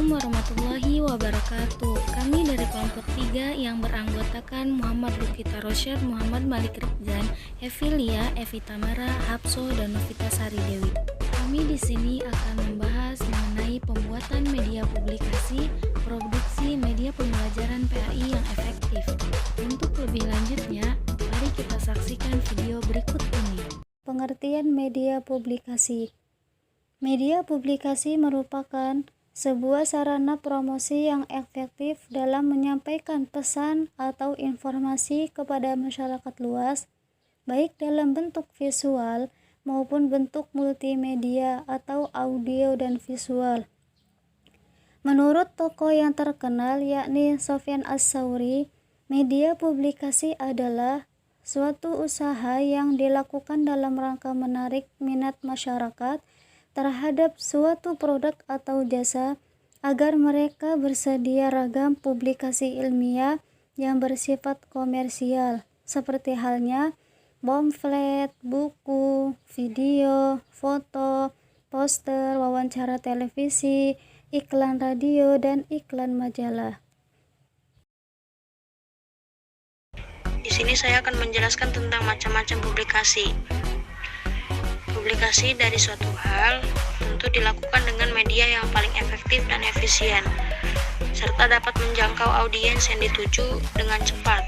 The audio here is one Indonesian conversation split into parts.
Assalamualaikum warahmatullahi wabarakatuh. Kami dari kelompok 3 yang beranggotakan Muhammad Lukita Rosyad, Muhammad Malik Rikzan, Evi Lia, Evi Tamara, Hapso, dan Novita Sari Dewi. Kami di sini akan membahas mengenai pembuatan media publikasi, produksi media pembelajaran PAI yang efektif. Untuk lebih lanjutnya, mari kita saksikan video berikut ini. Pengertian media publikasi. Media publikasi merupakan sebuah sarana promosi yang efektif dalam menyampaikan pesan atau informasi kepada masyarakat luas, baik dalam bentuk visual maupun bentuk multimedia atau audio dan visual. Menurut tokoh yang terkenal yakni Sofyan As-Sauri, media publikasi adalah suatu usaha yang dilakukan dalam rangka menarik minat masyarakat terhadap suatu produk atau jasa agar mereka bersedia ragam publikasi ilmiah yang bersifat komersial, seperti halnya pamflet, buku, video, foto, poster, wawancara televisi, iklan radio, dan iklan majalah. Di sini saya akan menjelaskan tentang macam-macam publikasi. Publikasi dari suatu hal tentu dilakukan dengan media yang paling efektif dan efisien, serta dapat menjangkau audiens yang dituju dengan cepat.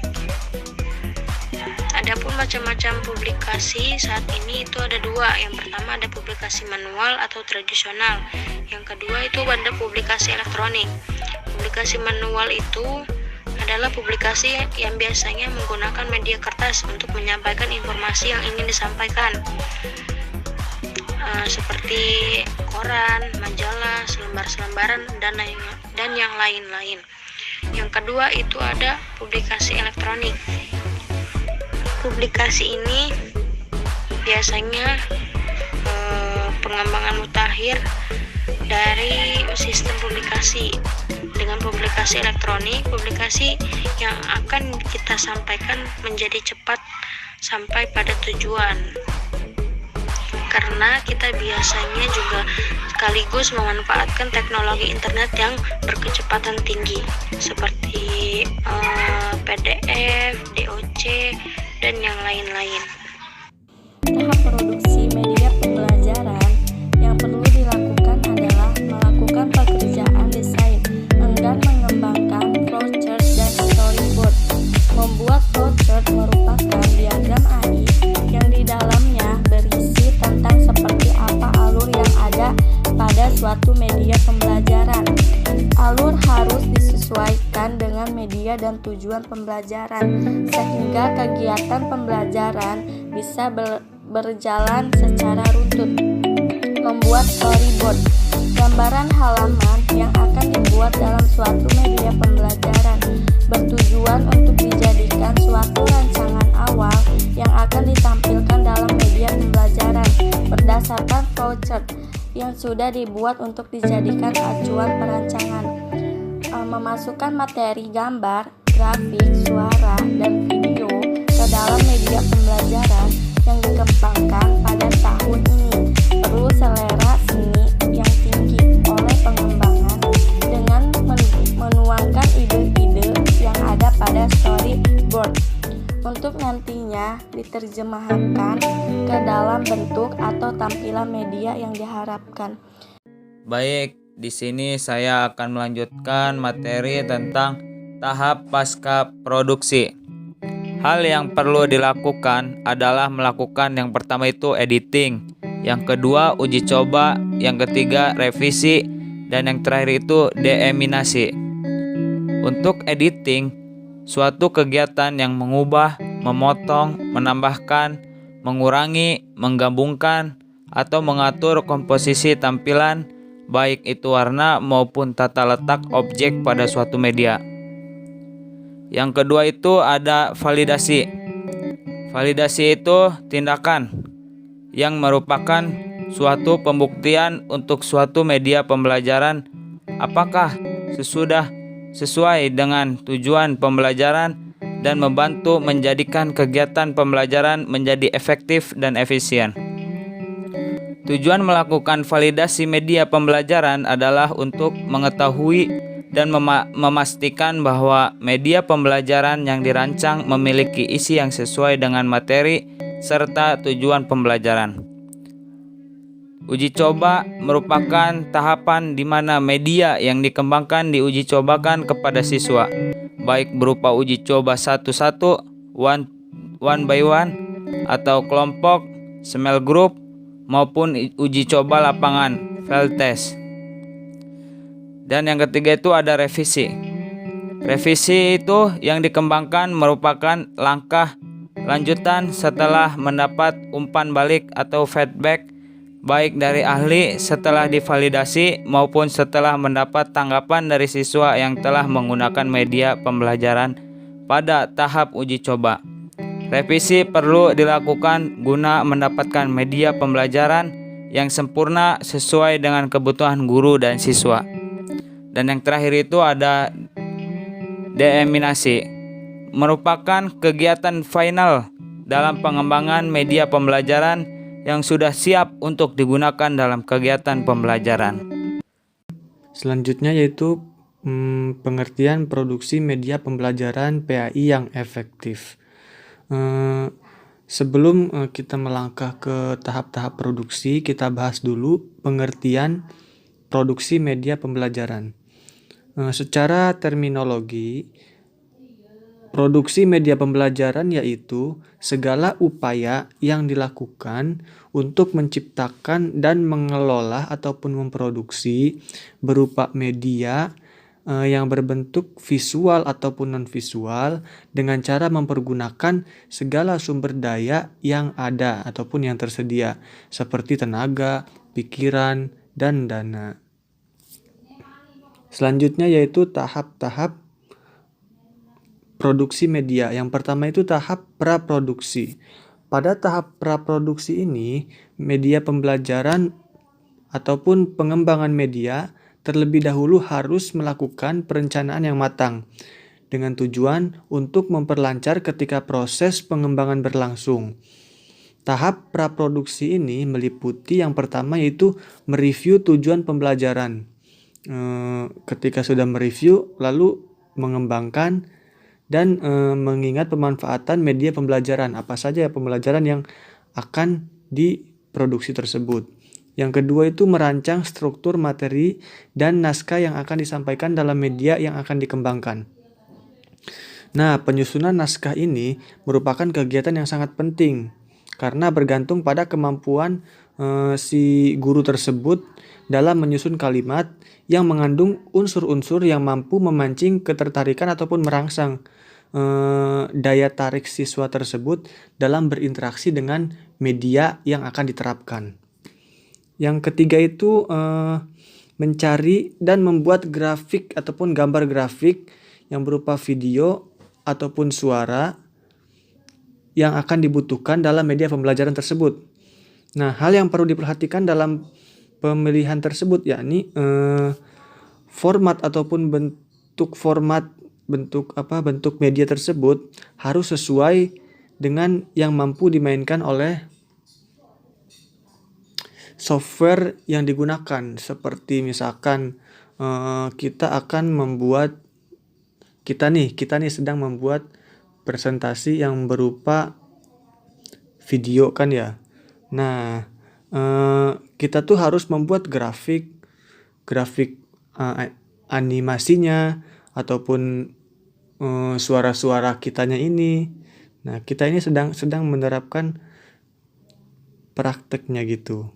Adapun macam-macam publikasi saat ini itu ada dua. Yang pertama ada publikasi manual atau tradisional. Yang kedua itu ada publikasi elektronik. Publikasi manual itu adalah publikasi yang biasanya menggunakan media kertas untuk menyampaikan informasi yang ingin disampaikan, seperti koran, majalah, selembar-selembaran, dan yang lain-lain. Yang kedua itu ada publikasi elektronik. Publikasi ini biasanya pengembangan mutakhir dari sistem publikasi. Dengan publikasi elektronik, publikasi yang akan kita sampaikan menjadi cepat sampai pada tujuan, karena kita biasanya juga sekaligus memanfaatkan teknologi internet yang berkecepatan tinggi seperti PDF, DOC, dan yang lain-lain. Tahap produksi media pembelajaran yang perlu dilakukan adalah melakukan pekerjaan desain dan mengembangkan flowchart dan storyboard. Membuat flowchart merupakan diagram AI yang di dalamnya berisi tentang seperti apa alur yang ada pada suatu media pembelajaran. Alur harus disesuaikan dengan media dan tujuan pembelajaran, sehingga kegiatan pembelajaran bisa berjalan secara runtut. Membuat storyboard, gambaran halaman yang akan dibuat dalam suatu media pembelajaran, bertujuan untuk dijadikan suatu rancangan awal yang akan ditampilkan dalam media pembelajaran berdasarkan flowchart yang sudah dibuat untuk dijadikan acuan perancangan. Memasukkan materi gambar, grafik, suara, dan video ke dalam media pembelajaran yang dikembangkan pada tahun ini perlu selera seni yang tinggi oleh pengembangan dengan menuangkan ide-ide yang ada pada storyboard untuk nantinya diterjemahkan ke dalam bentuk atau tampilan media yang diharapkan. Baik, di sini saya akan melanjutkan materi tentang tahap pasca produksi. Hal yang perlu dilakukan adalah melakukan yang pertama itu editing, yang kedua uji coba, yang ketiga revisi, dan yang terakhir itu deeminasi. Untuk editing, suatu kegiatan yang mengubah, memotong, menambahkan, mengurangi, menggabungkan, atau mengatur komposisi tampilan, baik itu warna maupun tata letak objek pada suatu media. Yang kedua itu ada validasi. Validasi itu tindakan yang merupakan suatu pembuktian untuk suatu media pembelajaran apakah sesuai dengan tujuan pembelajaran dan membantu menjadikan kegiatan pembelajaran menjadi efektif dan efisien. Tujuan melakukan validasi media pembelajaran adalah untuk mengetahui dan memastikan bahwa media pembelajaran yang dirancang memiliki isi yang sesuai dengan materi serta tujuan pembelajaran. Uji coba merupakan tahapan di mana media yang dikembangkan diuji cobakan kepada siswa, baik berupa uji coba satu-satu, one by one, atau kelompok, small group, maupun uji coba lapangan, field test. Dan yang ketiga itu ada revisi. Revisi itu yang dikembangkan merupakan langkah lanjutan setelah mendapat umpan balik atau feedback baik dari ahli setelah divalidasi maupun setelah mendapat tanggapan dari siswa yang telah menggunakan media pembelajaran pada tahap uji coba. Revisi perlu dilakukan guna mendapatkan media pembelajaran yang sempurna sesuai dengan kebutuhan guru dan siswa. Dan yang terakhir itu ada deeminasi, merupakan kegiatan final dalam pengembangan media pembelajaran yang sudah siap untuk digunakan dalam kegiatan pembelajaran. Selanjutnya yaitu pengertian produksi media pembelajaran PAI yang efektif. Sebelum kita melangkah ke tahap-tahap produksi, kita bahas dulu pengertian produksi media pembelajaran. Secara terminologi, produksi media pembelajaran yaitu segala upaya yang dilakukan untuk menciptakan dan mengelola ataupun memproduksi berupa media yang berbentuk visual ataupun non-visual dengan cara mempergunakan segala sumber daya yang ada ataupun yang tersedia seperti tenaga, pikiran, dan dana. Selanjutnya yaitu tahap-tahap produksi media. Yang pertama itu tahap praproduksi. Pada tahap praproduksi ini, media pembelajaran ataupun pengembangan media terlebih dahulu harus melakukan perencanaan yang matang dengan tujuan untuk memperlancar ketika proses pengembangan berlangsung. Tahap praproduksi ini meliputi yang pertama yaitu mereview tujuan pembelajaran. Ketika sudah mereview, lalu mengembangkan dan mengingat pemanfaatan media pembelajaran. Apa saja pembelajaran yang akan diproduksi tersebut. Yang kedua itu merancang struktur materi dan naskah yang akan disampaikan dalam media yang akan dikembangkan. Nah, penyusunan naskah ini merupakan kegiatan yang sangat penting karena bergantung pada kemampuan si guru tersebut dalam menyusun kalimat yang mengandung unsur-unsur yang mampu memancing ketertarikan ataupun merangsang daya tarik siswa tersebut dalam berinteraksi dengan media yang akan diterapkan. Yang ketiga itu mencari dan membuat grafik ataupun gambar grafik yang berupa video ataupun suara yang akan dibutuhkan dalam media pembelajaran tersebut. Nah, hal yang perlu diperhatikan dalam pemilihan tersebut yakni format ataupun bentuk media tersebut harus sesuai dengan yang mampu dimainkan oleh software yang digunakan. Seperti misalkan kita sedang membuat presentasi yang berupa video kan ya. Nah, kita tuh harus membuat grafik animasinya ataupun suara-suara kitanya ini. Nah, kita ini sedang menerapkan prakteknya gitu.